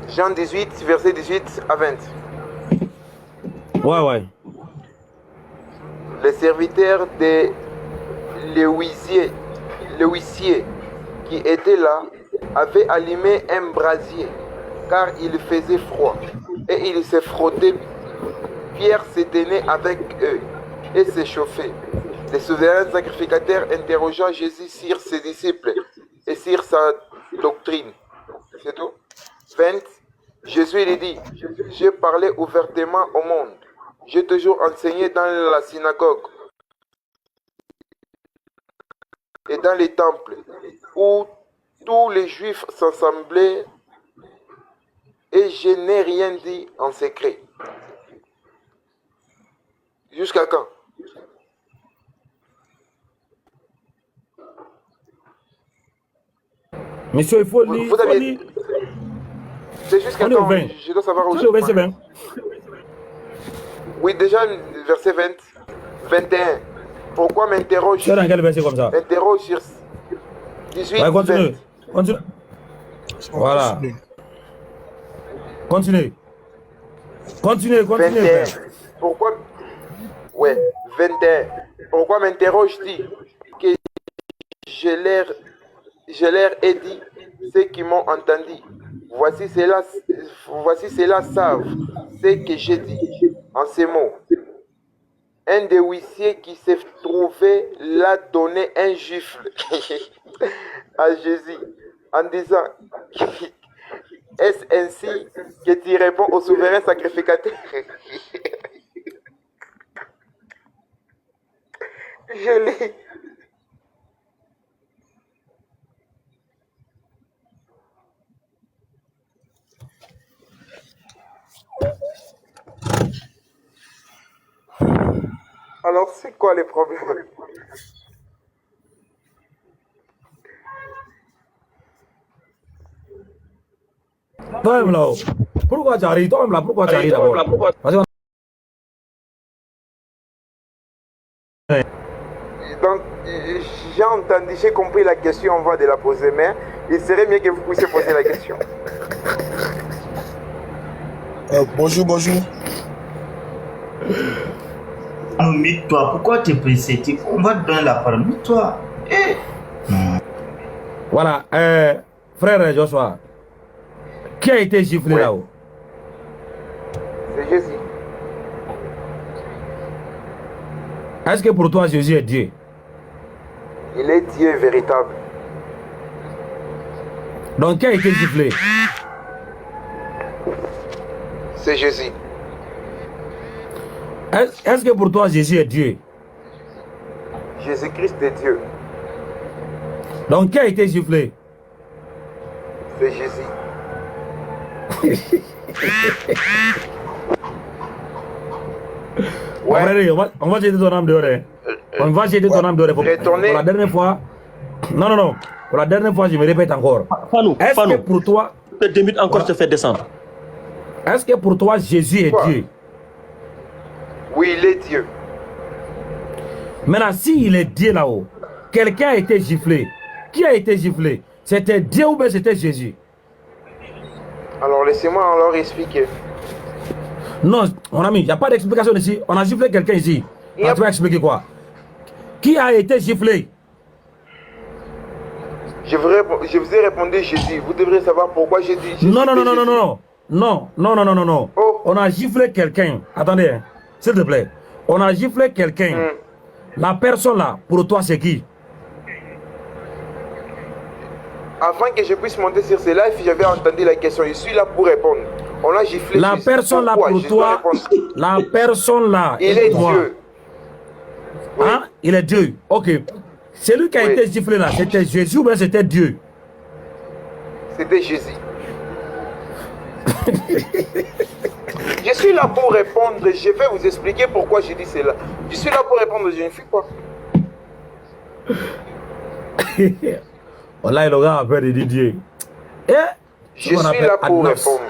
Jean 18, verset 18 à 20. Ouais. Les serviteurs de l'huissier qui était là avaient allumé un brasier car il faisait froid et ils se frottaient. Pierre se tenait avec eux et se chauffait. Le souverain sacrificateur interrogea Jésus sur ses disciples et sur sa doctrine. C'est tout. 20. Jésus lui dit, j'ai parlé ouvertement au monde. J'ai toujours enseigné dans la synagogue et dans les temples où tous les Juifs s'assemblaient et je n'ai rien dit en secret. Jusqu'à quand? Monsieur, il faut lire. C'est jusqu'à quand? Je dois savoir où je vais. C'est 20. Oui, déjà, verset 20, 21. Pourquoi m'interroge? Tu es dans quel verset comme ça? Interroge sur 18. Ouais, continue. Voilà. Continue. 21. Pourquoi? Ouais, 21. Pourquoi m'interroge-t-il que je leur ai dit ceux qui m'ont entendu. Voici cela savent ce que j'ai dit en ces mots. Un des huissiers qui se trouvait là donnait un gifle à Jésus en disant est-ce ainsi que tu réponds au souverain sacrificateur? Je l'ai. Alors, c'est quoi les problèmes? Toi-même là, pourquoi tu arrives? Toi-même là, pourquoi tu arrives d'abord? Donc, j'ai entendu, j'ai compris la question, on va de la poser, mais il serait mieux que vous puissiez poser la question. Bonjour. Mute-toi, pourquoi tu es pressé? On va te donner la parole, mute-toi. Voilà, frère Joshua, qui a été giflé là-haut? C'est Jésus. Est-ce que pour toi Jésus est Dieu? Il est Dieu véritable. Donc qui a été giflé? C'est Jésus. Est-ce que pour toi Jésus est Dieu? Jésus-Christ est Dieu. Donc qui a été giflé? C'est Jésus. Ouais. On va jeter ton âme dehors. On va jeter ton âme dehors. Pour la dernière fois. Non. Pour la dernière fois, je me répète encore. Est-ce que pour toi. Que 2 minutes encore se fait descendre. Est-ce que pour toi, Jésus est Dieu? Oui, il est Dieu. Maintenant, s'il est Dieu là-haut, quelqu'un a été giflé. Qui a été giflé? C'était Dieu ou bien c'était Jésus? Alors, laissez-moi alors expliquer. Non, mon ami, il n'y a pas d'explication ici. On a giflé quelqu'un ici. Alors, tu vas expliquer quoi? Qui a été giflé? Je vous ai répondu Jésus. Vous devrez savoir pourquoi j'ai dit Jésus. Non. Oh. On a giflé quelqu'un. Attendez, hein, s'il te plaît. On a giflé quelqu'un. La personne là, pour toi, c'est qui? Afin que je puisse monter sur ce live, j'avais entendu la question. Je suis là pour répondre. On a giflé. La personne là pour toi, la personne là, il est Dieu. Oui. Hein? Il est Dieu. Ok. Celui qui a été giflé là, c'était Jésus ou bien c'était Dieu? C'était Jésus. Je suis là pour répondre. Je vais vous expliquer pourquoi je dis cela. Je suis là pour répondre. Je ne fuis pas. Voilà, le gars a peur de Dieu. Je suis là pour répondre.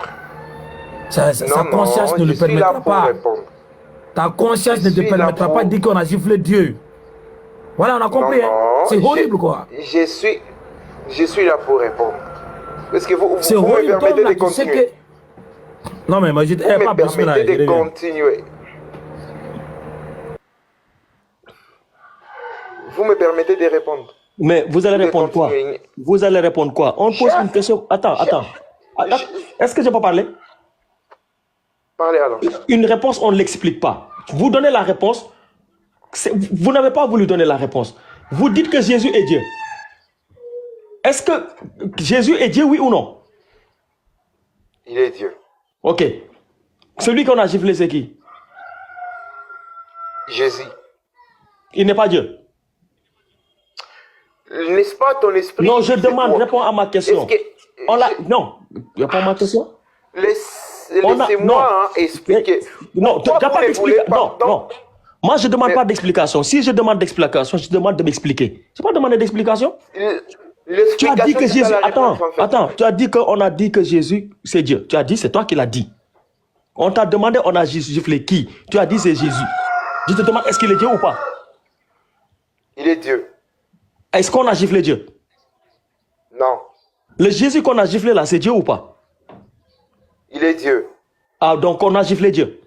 Sa conscience ne le permettra pas. Ta conscience ne te permettra pas de dire qu'on a giflé Dieu. Voilà, on a compris. C'est horrible, quoi. Je suis là pour répondre. Est-ce que vous C'est me Wellington permettez là, de tu sais continuer? que... Non, mais moi, je Vous pas me besoin là. permettez de continuer. Vous me permettez de répondre. Mais vous allez De répondre quoi? continuer. Vous allez répondre quoi? On pose Chef. une question. Attends. Est-ce que je peux parler? Parlez alors. Une réponse, on ne l'explique pas. Vous donnez la réponse. Vous n'avez pas voulu donner la réponse. Vous dites que Jésus est Dieu. Est-ce que Jésus est Dieu, oui ou non? Il est Dieu. Ok. Celui qu'on a giflé, c'est qui? Jésus. Il n'est pas Dieu. N'est-ce pas ton esprit? Non, je qui demande, fait quoi? réponds à ma question. Est-ce que- Non, réponds à ma question. Laissez-moi expliquer. Non, tu Pourquoi n'as pas vous ne voulez d'explication. pas- Non. Moi, je ne demande Mais- pas d'explication. Si je demande d'explication, je demande de m'expliquer. Je n'ai pas demandé d'explication. Tu as dit que c'est Jésus. ça la Attends, réponse, en fait. attends. Tu as dit qu'on a dit que Jésus, c'est Dieu. Tu as dit, c'est toi qui l'as dit. On t'a demandé, on a giflé qui? Tu as dit, c'est Jésus. Je te demande, est-ce qu'il est Dieu ou pas? Il est Dieu. Est-ce qu'on a giflé Dieu? Non. Le Jésus qu'on a giflé là, c'est Dieu ou pas? Il est Dieu. Ah, donc on a giflé Dieu.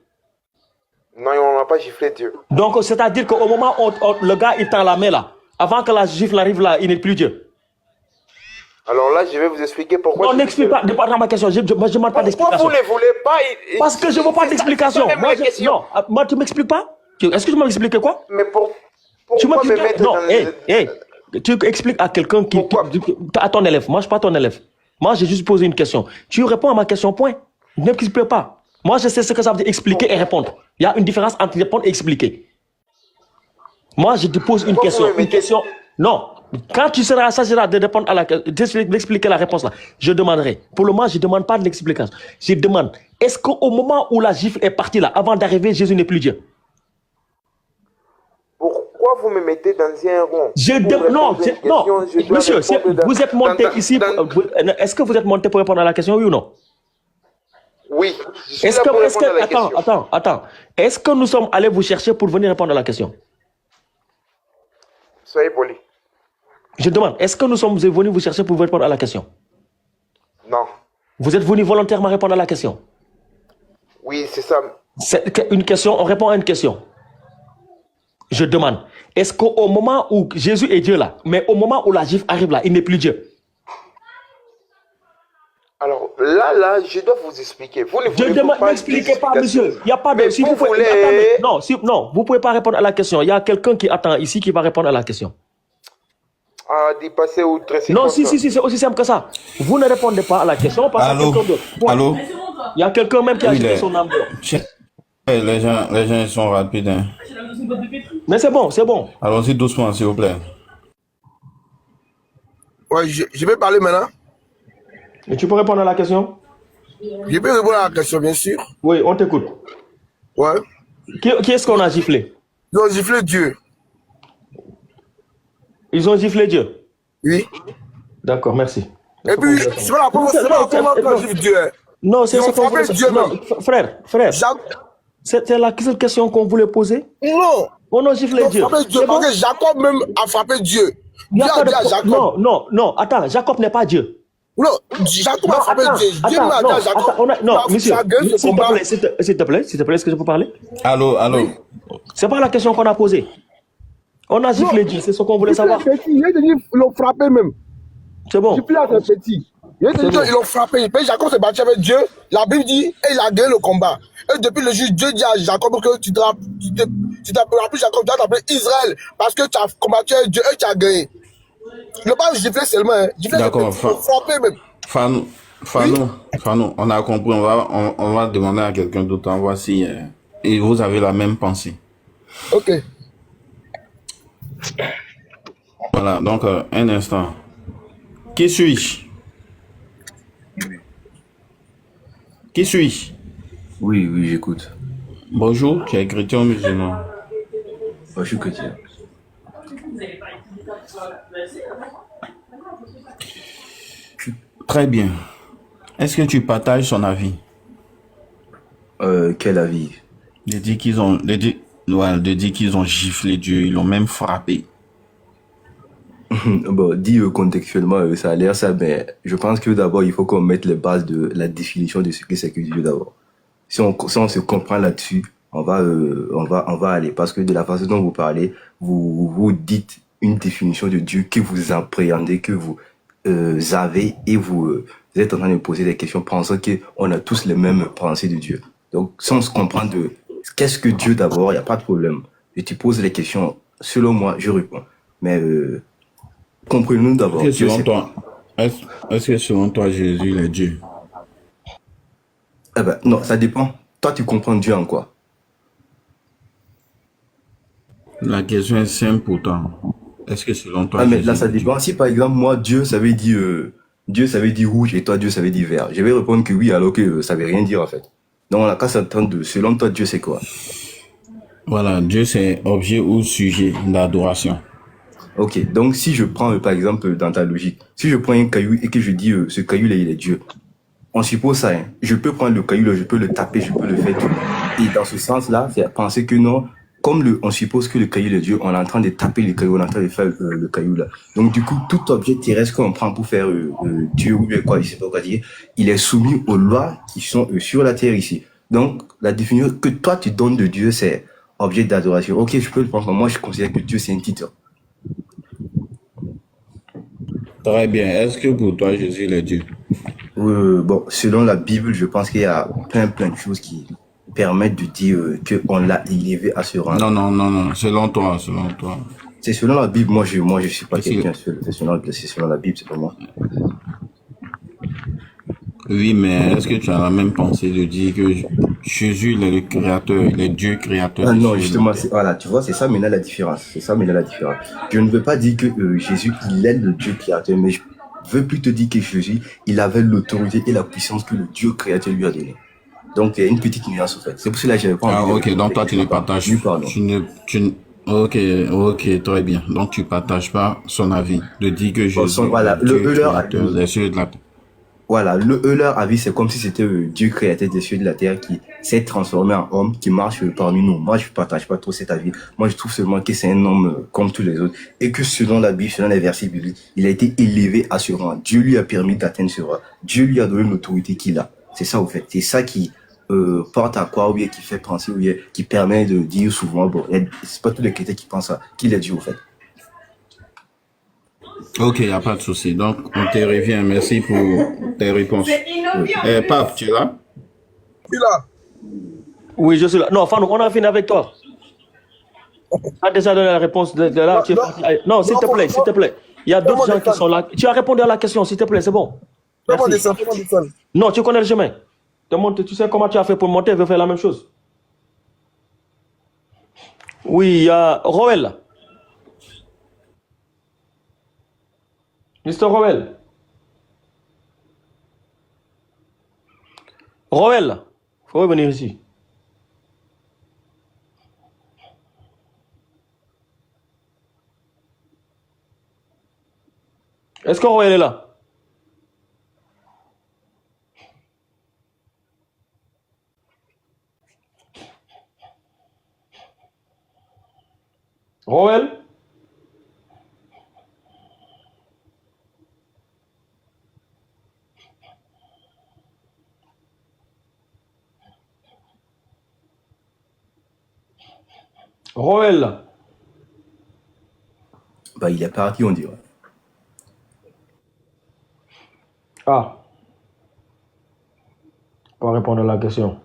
Non, on n'a pas giflé Dieu. Donc, c'est-à-dire qu'au moment où le gars, il tend la main là, avant que la gifle arrive là, il n'est plus Dieu. Alors là, je vais vous expliquer pourquoi. Non, n'explique pas, pas dans ma question. Je ne demande pas Pourquoi d'explication. vous ne voulez pas... Parce que je ne veux pas d'explication. C'est Moi, ma question. non, moi, tu ne m'expliques pas? Est-ce que tu m'as expliqué quoi? Mais Tu m'as pourquoi me mettre non, dans... tu expliques à quelqu'un à ton élève. Moi, je ne suis pas ton élève. Moi, j'ai juste posé une question. Tu réponds à ma question, point. Ne m'explique pas. Moi, je sais ce que ça veut dire expliquer et répondre. Il y a une différence entre répondre et expliquer. Moi, je te pose une Pourquoi question. vous me Une mettez- question. Non. Quand tu seras s'agira de répondre à d'expliquer la réponse là, je demanderai. Pour le moment, je ne demande pas de l'explication. Je demande, est-ce qu'au moment où la gifle est partie là, avant d'arriver, Jésus n'est plus Dieu? Pourquoi vous me mettez dans un rond? Non, monsieur, vous êtes monté ici. dans- Est-ce que vous êtes monté pour répondre à la question, oui ou non? Oui. Je suis là pour répondre à la question. Attends. Est-ce que nous sommes allés vous chercher pour venir répondre à la question? Soyez poli. Je demande, est-ce que nous sommes venus vous chercher pour vous répondre à la question? Non. Vous êtes venus volontairement répondre à la question? Oui, c'est ça. C'est une question, on répond à une question. Je demande, est-ce qu'au moment où Jésus est Dieu là, mais au moment où la gifle arrive là, il n'est plus Dieu? Alors là, je dois vous expliquer. Vous ne Je voulez demande, pas n'expliquez pas, d'explication. monsieur. Il n'y a pas de. Mais Si vous pouvez- voulez- attendez, non, vous ne pouvez pas répondre à la question. Il y a quelqu'un qui attend ici qui va répondre à la question. Ah, d'y passer outre. c'est Non, comme si, ça. c'est aussi simple que ça. Vous ne répondez pas à la question parce Allô? que quelqu'un d'autre. Point. Allô? Il y a quelqu'un même qui a Oui, jeté les- son âme. Les gens ils sont rapides. Hein. Mais c'est bon, c'est bon. Allons-y doucement, s'il vous plaît. Ouais, je vais parler maintenant. Et tu peux répondre à la question? Je peux répondre à la question, bien sûr. Oui, on t'écoute. Ouais. Qui est-ce qu'on a giflé? Ils ont giflé Dieu. Ils ont giflé Dieu. Oui. D'accord, merci. Et puis, c'est pas la première fois qu'on gifle Dieu. Hein. Non, c'est Ils ce ont qu'on frappé voulait. Dieu Non, même. frère, c'était la seule question qu'on voulait poser. Non. On a Ils giflé ont Dieu. frappé Dieu C'est bon? parce que Jacob même a frappé Dieu. Il y a Dieu pas a dit à de... Jacob. Non, attends, Jacob n'est pas Dieu. Non, Jacob a frappé Dieu. Dieu m'a dit à Jacob. Non, monsieur, Tu as gagné ce s'il combat. te plaît, s'il te plaît, est-ce que je peux parler? Allô? C'est pas la question qu'on a posée. On a giflé Dieu, c'est ce qu'on voulait savoir. Ils l'ont frappé même. C'est bon. Giflé à ses petits. Ils l'ont frappé. Puis Jacob s'est battu avec Dieu. La Bible dit, et il a gagné le combat. Et depuis le jour, Dieu dit à Jacob que tu t'appelleras plus Jacob, tu vas t'appeler Israël. Parce que tu as combattu avec Dieu et tu as gagné. Ne pas gifler seulement. Hein. Gifler, D'accord, il faut frapper même. Fanou, on a compris. On va demander à quelqu'un d'autre. On va si et vous avez la même pensée. Ok. Voilà, donc un instant. Qui suis-je? Qui suis-je? Oui, j'écoute. Bonjour, tu es chrétien ou musulman? Moi, je suis chrétien. Très bien. Est-ce que tu partages son avis? Quel avis? De dire qu'ils ont, de dire qu'ils ont giflé Dieu, ils l'ont même frappé. Bon, dit contextuellement, ça a l'air ça, mais je pense que d'abord, il faut qu'on mette les bases de la définition de ce que c'est que Dieu d'abord. Si on se comprend là-dessus, on va aller. Parce que de la façon dont vous parlez, vous dites une définition de Dieu que vous appréhendez, que vous avez, et vous êtes en train de poser des questions pensant qu'on a tous les mêmes pensées de Dieu. Donc, sans se comprendre de qu'est-ce que Dieu d'abord, il n'y a pas de problème. Et tu poses les questions, selon moi, je réponds. Mais comprenons d'abord. Est-ce que selon toi, est-ce que selon toi, Jésus il est Dieu? Eh ben, non, ça dépend. Toi, tu comprends Dieu en quoi? La question est simple pourtant. Est-ce que selon toi, Ah, mais Jésus là, ça est Dieu? dépend. Si par exemple, moi, Dieu, ça veut dire rouge, et toi, Dieu, ça veut dire vert. Je vais répondre que oui, alors que ça veut rien dire en fait. Donc, on a qu'à s'attendre de, selon toi, Dieu, c'est quoi? Voilà, Dieu c'est objet ou sujet d'adoration. Ok, donc si je prends par exemple dans ta logique, si je prends un caillou et que je dis ce caillou là il est Dieu, on suppose ça, hein. Je peux prendre le caillou là, je peux le taper, je peux le faire tout. Et dans ce sens là, c'est à penser que non, comme on suppose que le caillou est Dieu, on est en train de taper le caillou, on est en train de faire le caillou là. Donc du coup, tout objet terrestre qu'on prend pour faire Dieu ou bien quoi, je sais pas quoi dire, il est soumis aux lois qui sont sur la terre ici. Donc la définition que toi tu donnes de Dieu, c'est objet d'adoration. Ok, je peux le prendre. Moi, je considère que Dieu c'est un titre. Très bien. Est-ce que pour toi, Jésus il est Dieu? Bon, selon la Bible, je pense qu'il y a plein de choses qui permettent de dire qu'on l'a élevé à ce rang. Non. Selon toi. C'est selon la Bible. Moi, je suis pas quelqu'un seul. C'est selon la Bible, c'est pour moi. Oui, mais est-ce que tu as la même pensée de dire que Jésus il est le créateur, il est Dieu créateur? Ah non, justement, voilà, tu vois, c'est ça maintenant la différence. Je ne veux pas dire que Jésus, il est le Dieu créateur, mais je veux plus te dire que Jésus, il avait l'autorité et la puissance que le Dieu créateur lui a donné. Donc, il y a une petite nuance, en fait. C'est pour cela que j'avais pas envie ok, donc toi, tu ne partages pas. Ok, très bien. Donc, tu partages pas son avis de dire que Jésus voilà, est Dieu créateur des cieux et de la terre. Voilà, leur avis, c'est comme si c'était Dieu créateur des cieux et de la terre qui s'est transformé en homme, qui marche parmi nous. Moi, je partage pas trop cet avis. Moi, je trouve seulement que c'est un homme comme tous les autres. Et que selon la Bible, selon les versets bibliques, il a été élevé à ce rang. Dieu lui a permis d'atteindre ce rang. Dieu lui a donné l'autorité qu'il a. C'est ça, au fait. C'est ça qui porte à quoi, ou bien qui fait penser, ou bien qui permet de dire souvent, bon, c'est pas tous les chrétiens qui pensent ça, qu'il est Dieu, au fait. Ok, il n'y a pas de souci. Donc, on te revient. Merci pour tes réponses. Pape, tu es là? Je suis là. Oui, je suis là. Non, Fanou, on a fini avec toi. Tu as déjà donné la réponse de là. Non, s'il te plaît. Il y a d'autres gens qui sont là. Tu as répondu à la question, s'il te plaît, c'est bon. Fais-moi descendre. Non, tu connais le chemin. Tu sais comment tu as fait pour monter, je vais faire la même chose. Oui, il y a Roel là. Mr. Roel. Roel, il faut revenir ici. Est-ce que Roel est là? Roel? Roel. Bah, il est parti, on dirait. Ah. Pas répondre à la question.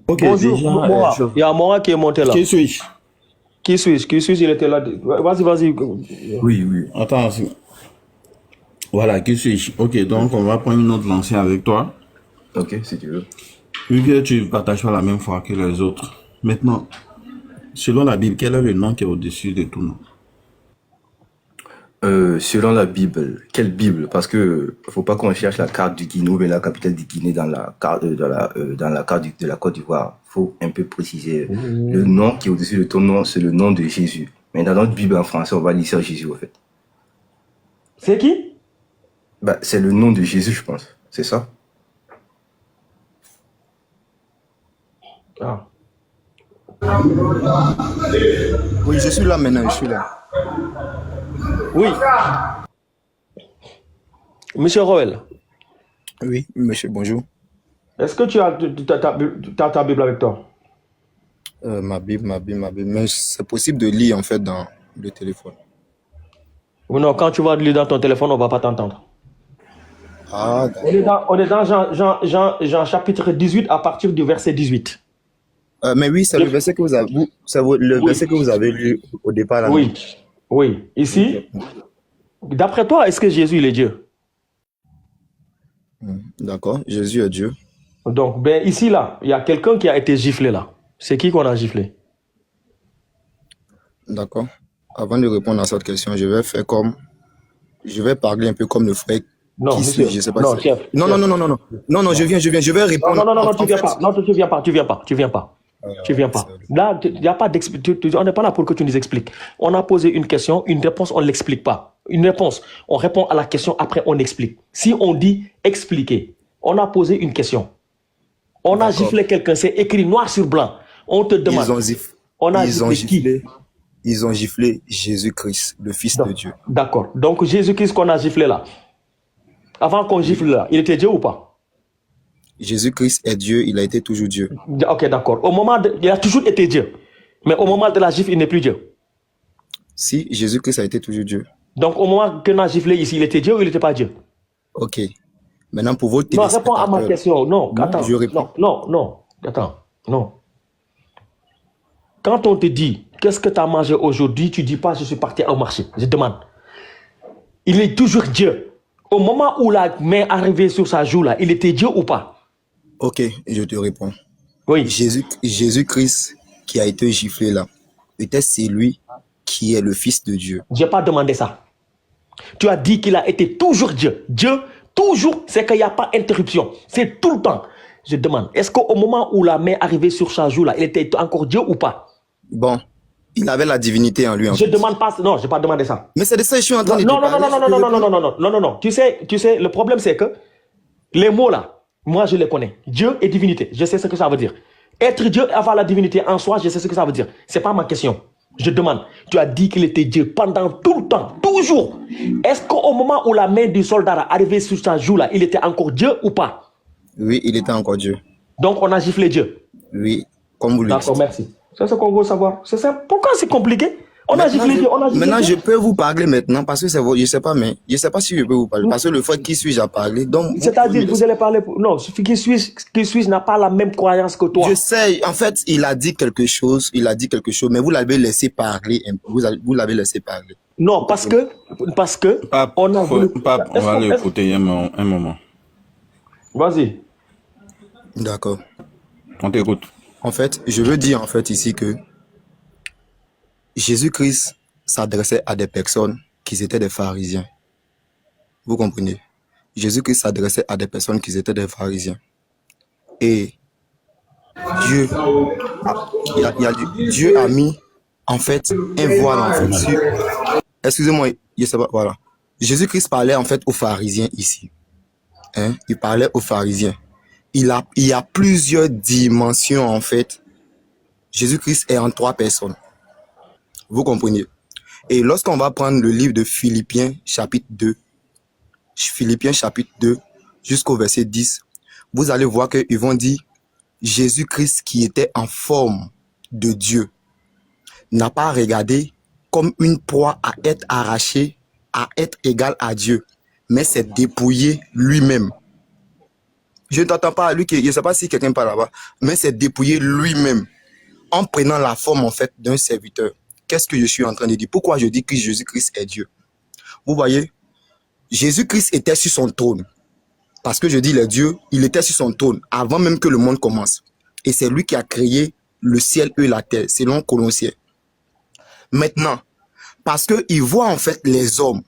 Ok, bonjour, déjà, Mora. Il y a Mora qui est monté là. Qui suis-je? Qui suis-je, il était là. Vas-y. Oui. Attends. Voilà, qui suis-je? Ok, donc on va prendre une autre lancée avec toi. Ok, si tu veux. Vu que tu ne partages pas la même foi que les autres. Maintenant, selon la Bible, quel est le nom qui est au-dessus de tout nom? Selon la Bible, quelle Bible? Parce que faut pas qu'on cherche la carte du Guinée ou bien la capitale du Guinée dans la carte dans la carte de la Côte d'Ivoire. Faut un peu préciser. Le nom qui est au-dessus de ton nom, c'est le nom de Jésus. Mais dans notre Bible en français, on va lire ça Jésus au fait. C'est qui? Bah, c'est le nom de Jésus, je pense. C'est ça? Ah. Oui, je suis là maintenant, je suis là. Oui. Monsieur Roel, Oui, monsieur, bonjour. est-ce que tu as ta Bible avec toi? Ma Bible. Mais c'est possible de lire en fait dans le téléphone. Ou non, quand tu vas lire dans ton téléphone, on ne va pas t'entendre. Ah, d'accord. On est dans Jean chapitre 18 à partir du verset 18. Mais oui, c'est le verset que vous avez, verset que vous avez lu au départ. Là, oui, oui. Ici, d'après toi, est-ce que Jésus il est Dieu? D'accord, Jésus est Dieu. Donc, ben ici, là, il y a quelqu'un qui a été giflé là. C'est qui qu'on a giflé? D'accord. Avant de répondre à cette question, je vais parler un peu comme le frère non, qui monsieur, suit, je sais pas non, si... chef, Non, je viens répondre. Non, tu viens pas. Non, tu viens pas. Tu viens pas. Là, il y a pas on n'est pas là pour que tu nous expliques. On a posé une question, une réponse, on ne l'explique pas. Une réponse, on répond à la question, après on explique. Si on dit expliquer, on a posé une question. On a giflé quelqu'un, c'est écrit noir sur blanc. On te demande. Ils ont giflé Jésus-Christ, le Fils de Dieu. D'accord. Donc Jésus-Christ qu'on a giflé là, avant qu'on gifle là, il était Dieu ou pas? Jésus-Christ est Dieu, il a été toujours Dieu. Ok, d'accord. Il a toujours été Dieu. Mais au moment de la gifle, il n'est plus Dieu. Si, Jésus-Christ a été toujours Dieu. Donc au moment qu'on a giflé ici, il était Dieu ou il n'était pas Dieu? Ok. Maintenant, pour votre Non, réponds à ma question. Non, attends. Je réponds. Non. Attends. Non. Quand on te dit, qu'est-ce que tu as mangé aujourd'hui, tu ne dis pas, je suis parti au marché. Je demande. Il est toujours Dieu. Au moment où la main est arrivée sur sa joue, là, il était Dieu ou pas? Ok, je te réponds. Oui. Jésus-Christ qui a été giflé là, peut-être c'est lui qui est le Fils de Dieu. Je n'ai pas demandé ça. Tu as dit qu'il a été toujours Dieu. Dieu, toujours, c'est qu'il n'y a pas d'interruption. C'est tout le temps. Je demande, est-ce qu'au moment où la main est arrivée sur sa joue, là, il était encore Dieu ou pas? Bon, il avait la divinité en lui. Je ne demande pas, non, je n'ai pas demandé ça. Mais c'est de ça que je suis en train de parler. Non. Tu sais, le problème c'est que les mots là, moi je les connais. Dieu et divinité, je sais ce que ça veut dire. Être Dieu et avoir la divinité en soi, je sais ce que ça veut dire. Ce n'est pas ma question. Je demande, tu as dit qu'il était Dieu pendant tout le temps, toujours. Est-ce qu'au moment où la main du soldat est arrivée sur sa joue là, il était encore Dieu ou pas? Oui, il était encore Dieu. Donc on a giflé Dieu. Oui, comme vous le dites. D'accord, merci. C'est ce qu'on veut savoir. C'est ça. Pourquoi c'est compliqué? Maintenant, je peux vous parler maintenant parce que c'est vous. Je sais pas, mais je sais pas si je peux vous parler parce que le frère qui suis-je à parler. Donc, c'est-à-dire, vous allez parler. Non, celui qui suis n'a pas la même croyance que toi. Je sais. En fait, il a dit quelque chose. Mais vous l'avez laissé parler. Vous l'avez laissé parler. Non, parce que Pape, on va l'écouter un moment. Vas-y. D'accord. On t'écoute. En fait, je veux dire en fait ici que Jésus-Christ s'adressait à des personnes qui étaient des pharisiens. Vous comprenez? Jésus-Christ s'adressait à des personnes qui étaient des pharisiens. Et Dieu a mis en fait un voile en fait sur... Excusez-moi, je sais pas, voilà. Jésus-Christ parlait en fait aux pharisiens ici. Il parlait aux pharisiens. Il y a plusieurs dimensions en fait. Jésus-Christ est en 3 personnes. Vous comprenez? Et lorsqu'on va prendre le livre de Philippiens chapitre 2 jusqu'au verset 10, vous allez voir qu'ils vont dire Jésus-Christ qui était en forme de Dieu n'a pas regardé comme une proie à être arrachée, à être égal à Dieu, mais s'est dépouillé lui-même. Je ne t'entends pas, lui, je ne sais pas si quelqu'un parle là-bas, mais s'est dépouillé lui-même en prenant la forme en fait d'un serviteur. Qu'est-ce que je suis en train de dire? Pourquoi je dis que Jésus-Christ est Dieu? Vous voyez, Jésus-Christ était sur son trône. Parce que je dis les dieux, il était sur son trône avant même que le monde commence. Et c'est lui qui a créé le ciel et la terre, selon Colossiens. Maintenant, parce qu'il voit en fait les hommes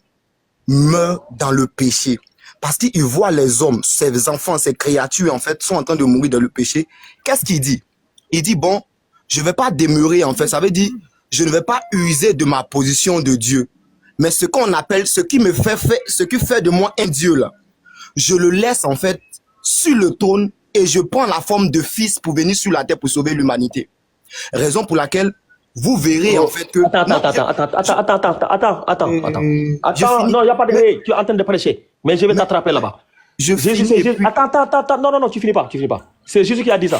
meurent dans le péché. Parce qu'il voit les hommes, ses enfants, ses créatures en fait sont en train de mourir dans le péché. Qu'est-ce qu'il dit? Il dit bon, je ne vais pas demeurer en fait. Ça veut dire je ne vais pas user de ma position de Dieu. Mais ce qu'on appelle, ce qui fait de moi un Dieu là, je le laisse en fait sur le trône et je prends la forme de fils pour venir sur la terre pour sauver l'humanité. Raison pour laquelle vous verrez en fait que... Attends. Non, il n'y a pas de... Hey, tu es en train de prêcher, mais je vais t'attraper là-bas. Attends, non, tu finis pas. C'est Jésus qui a dit ça.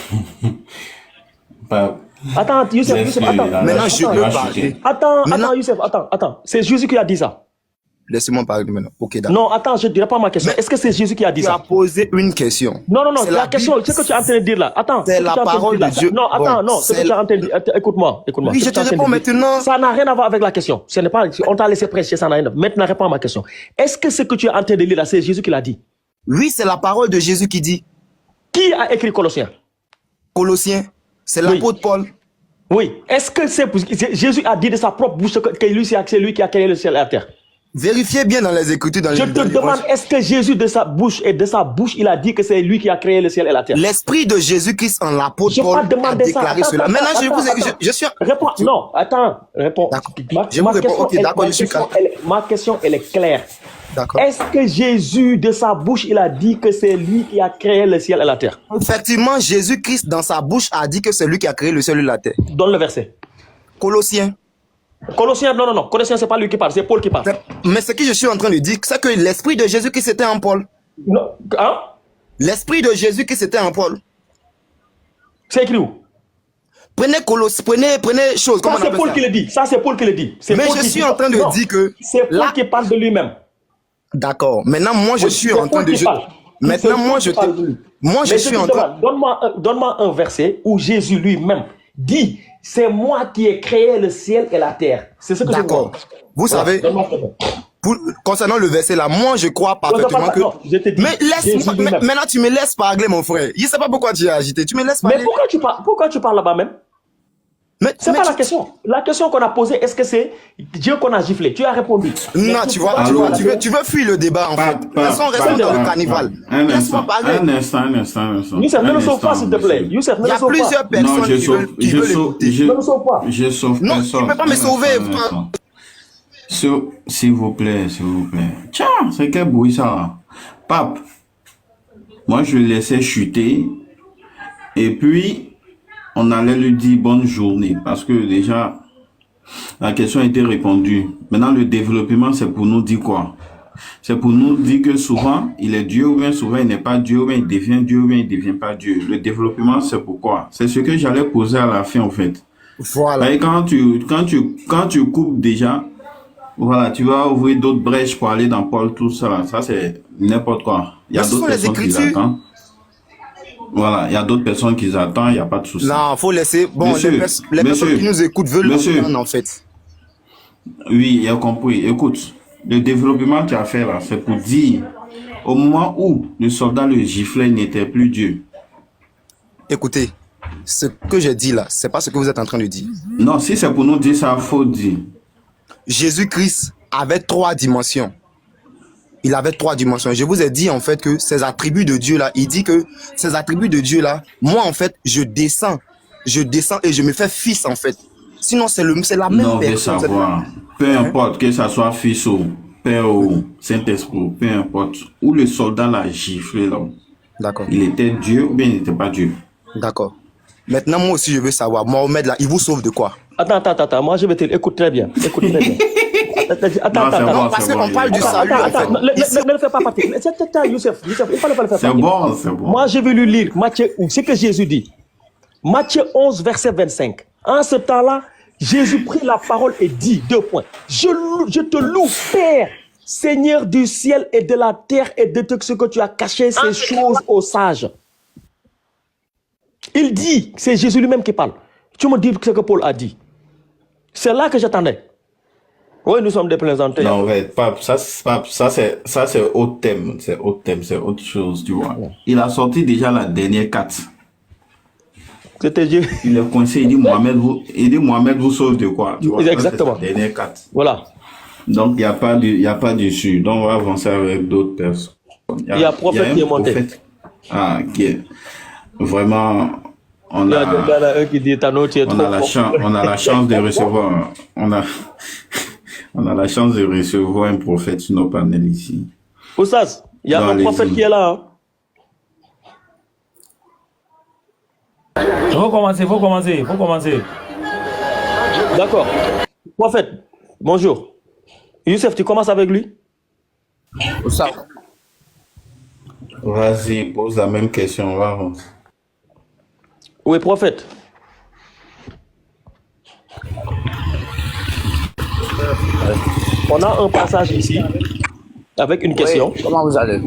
Attends, Youssef, attends. Maintenant, je peux parler. Attends, Youssef, attends. C'est Jésus qui a dit ça. Laissez-moi parler maintenant. Ok, d'accord. Non, attends, je ne dirai pas ma question. Est-ce que c'est Jésus qui a dit ça? Tu as posé une question. Non, la question, c'est ce que tu es en train de dire là. Attends. C'est la parole de Dieu. Non, attends, non, ce que tu es en train de dire. Écoute-moi. Oui, je te réponds maintenant. Ça n'a rien à voir avec la question. Ce n'est pas, on t'a laissé prêcher, ça n'a rien à voir. Maintenant, réponds à ma question. Est-ce que ce que tu es en train de lire là, c'est Jésus qui l'a dit? Oui, c'est la parole de Jésus qui dit. Qui a écrit Colossiens? Colossiens, c'est l'apôtre Paul. Oui. Est-ce que Jésus a dit de sa propre bouche que c'est lui qui a créé le ciel et la terre? Vérifiez bien dans les Écritures. Je te demande, est-ce que Jésus de sa bouche, il a dit que c'est lui qui a créé le ciel et la terre? L'esprit de Jésus-Christ en l'apôtre Paul a déclaré cela. Maintenant, je suis... Réponds. Non, attends. Réponds. Je vous réponds. Ok, d'accord, je suis calme. Ma question, elle est claire. D'accord. Est-ce que Jésus, de sa bouche, il a dit que c'est lui qui a créé le ciel et la terre? Effectivement, Jésus-Christ, dans sa bouche, a dit que c'est lui qui a créé le ciel et la terre. Donne le verset. Colossiens. Non. Colossiens, c'est pas lui qui parle, c'est Paul qui parle. Mais ce que je suis en train de dire, c'est que l'esprit de Jésus-Christ était en Paul. Non. Hein? L'esprit de Jésus-Christ était en Paul. C'est écrit où? Prenez chose. Ça, c'est Paul qui le dit. Mais je suis en train de dire que... C'est Paul qui parle de lui-même. D'accord. Maintenant, moi, je suis en train de... Maintenant, moi, je suis en train... Donne-moi un verset où Jésus lui-même dit... C'est moi qui ai créé le ciel et la terre. C'est ce que je vois. D'accord. Vous savez, concernant le verset là, moi je crois parfaitement que... Mais laisse-moi, maintenant tu me laisses parler mon frère. Je ne sais pas pourquoi tu es agité, tu me laisses parler. Mais pourquoi tu parles là-bas même? C'est pas la question. La question qu'on a posée, est-ce que c'est Dieu qu'on a giflé? Tu as répondu. Non, tu veux fuir le débat en fait. Restons dans le carnival. Laisse-moi parler. Un instant. Youssef, ne le sauve pas s'il te plaît. Youssef, ne le sauve pas. Il y a plusieurs personnes qui veulent l'écouter. Ne le sauve pas. Je sauve non, personne. tu ne peux pas me sauver. S'il vous plaît. Tiens, c'est quel bruit ça? Pape, moi je le laissais chuter et puis on allait lui dire bonne journée parce que déjà la question a été répondue. Maintenant le développement c'est pour nous dire quoi? C'est pour nous dire que souvent il est Dieu ou bien souvent il n'est pas Dieu ou bien il devient Dieu ou bien il ne devient pas Dieu. Le développement c'est pourquoi? C'est ce que j'allais poser à la fin en fait. Voilà. Et quand tu coupes déjà, voilà, tu vas ouvrir d'autres brèches pour aller dans Paul, tout ça là. Ça c'est n'importe quoi. Il y a d'autres personnes qui attendent. Voilà, il y a d'autres personnes qui attendent, il n'y a pas de souci. Non, il faut laisser... Bon, les personnes qui nous écoutent veulent comprendre en fait. Oui, il a compris. Écoute, le développement que tu as fait là, c'est pour dire, au moment où le soldat le giflait, il n'était plus Dieu. Écoutez, ce que j'ai dit là, c'est pas ce que vous êtes en train de dire. Non, si c'est pour nous dire ça, il faut dire. Jésus-Christ avait 3 dimensions. Il avait 3 dimensions. Je vous ai dit en fait que ces attributs de Dieu là, il dit que ces attributs de Dieu là, moi en fait, je descends et je me fais fils en fait. Sinon c'est la même non, personne. Savoir, peu importe que ça soit fils ou père ou Saint-Esprit, peu importe, où le soldat l'a giflé là. D'accord. Il était Dieu ou bien il n'était pas Dieu. D'accord. Maintenant moi aussi je veux savoir, Mohamed là, il vous sauve de quoi? Attends, moi je vais te... Écoute très bien. Attends. Non, parce qu'on parle du salut en fait. Ne le fais pas partir. Youssef, il fallait pas le faire partir. C'est bon. Moi je vais lui lire Matthieu, ce que Jésus dit. Matthieu 11, verset 25. En ce temps-là, Jésus prit la parole et dit, 2 points. Je te loue, Père, Seigneur du ciel et de la terre et de tout ce que tu as caché ces choses aux sages. Il dit, c'est Jésus lui-même qui parle. Tu me dis ce que Paul a dit. C'est là que j'attendais. Oui, nous sommes des plaisantés. Non, ouais, Pape, ça c'est autre thème. C'est autre chose, tu vois. Ouais. Il a sorti déjà la dernière 4. C'était Dieu. Il est coincé, il dit Mohamed vous sauve de quoi? Tu vois, exactement. Ça, la dernière 4. Voilà. Donc, il n'y a pas d'issue. Donc, on va avancer avec d'autres personnes. Il y a un prophète qui est monté. Qui est vraiment... On a la chance de recevoir... On a la chance de recevoir un prophète sur nos panels ici. Oussaz, il y a un prophète qui est là. faut commencer. D'accord. Prophète, bonjour. Youssef, tu commences avec lui? Ça. Vas-y, pose la même question. Va. Oui, prophète. On a un passage ici avec une question. Oui, comment vous allez?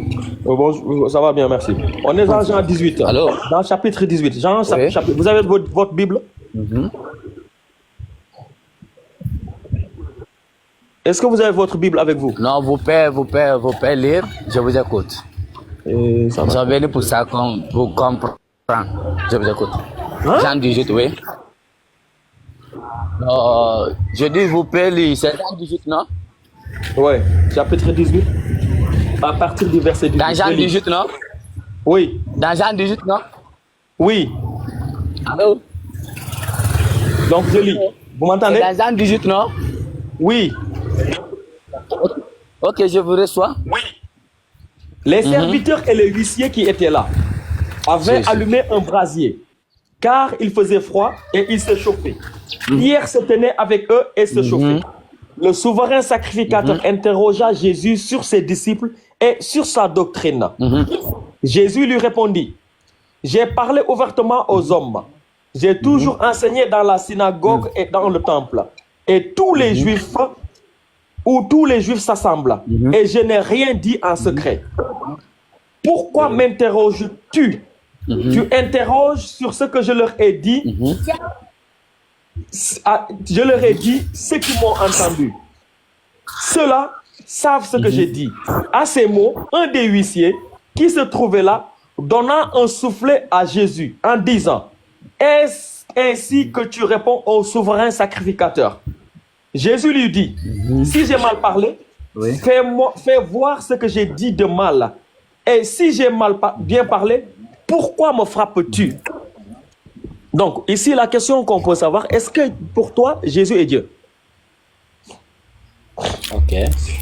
Bon, ça va bien, merci. On est dans Jean 18. Alors? Dans chapitre 18. Jean, Oui. chapitre. Vous avez votre Bible? Est-ce que vous avez votre Bible avec vous? Non, vos pères lire, je vous écoute. Ça va. Ils sont venus pour ça, pour comprendre. Je vous écoute. Hein? Jean 18, oui. Je dis, vous pouvez lire, c'est Jean 18, non? Ouais, chapitre 18. À partir du verset 18. Dans Jean 18, non? Oui, Dans Jean 18, non? oui. Allô? Donc je lis. Vous m'entendez? Dans Jean 18, non? Oui. Ok, je vous reçois. Les serviteurs et les huissiers qui étaient là avaient allumé un brasier, car il faisait froid et ils se chauffaient. Pierre se tenait avec eux et se chauffait. Le souverain sacrificateur interrogea Jésus sur ses disciples et sur sa doctrine. Jésus lui répondit: j'ai parlé ouvertement aux hommes. J'ai toujours enseigné dans la synagogue et dans le temple. Et tous les Juifs, où tous les Juifs s'assemblent. Et je n'ai rien dit en secret. Pourquoi m'interroges-tu? Tu interroges sur ce que je leur ai dit. Je leur ai dit ce qu'ils m'ont entendu. Ceux-là savent ce que j'ai dit. À ces mots, un des huissiers qui se trouvait là donna un soufflet à Jésus en disant: est-ce ainsi que tu réponds au souverain sacrificateur? Jésus lui dit: si j'ai mal parlé, fais voir ce que j'ai dit de mal. Et si j'ai bien parlé, pourquoi me frappes-tu? Donc, ici, la question qu'on peut savoir, est-ce que pour toi, Jésus est Dieu? Ok.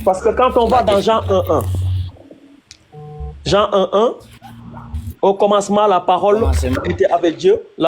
Parce que quand on va dans Jean 1.1, Jean 1.1, au commencement, la parole était avec Dieu, la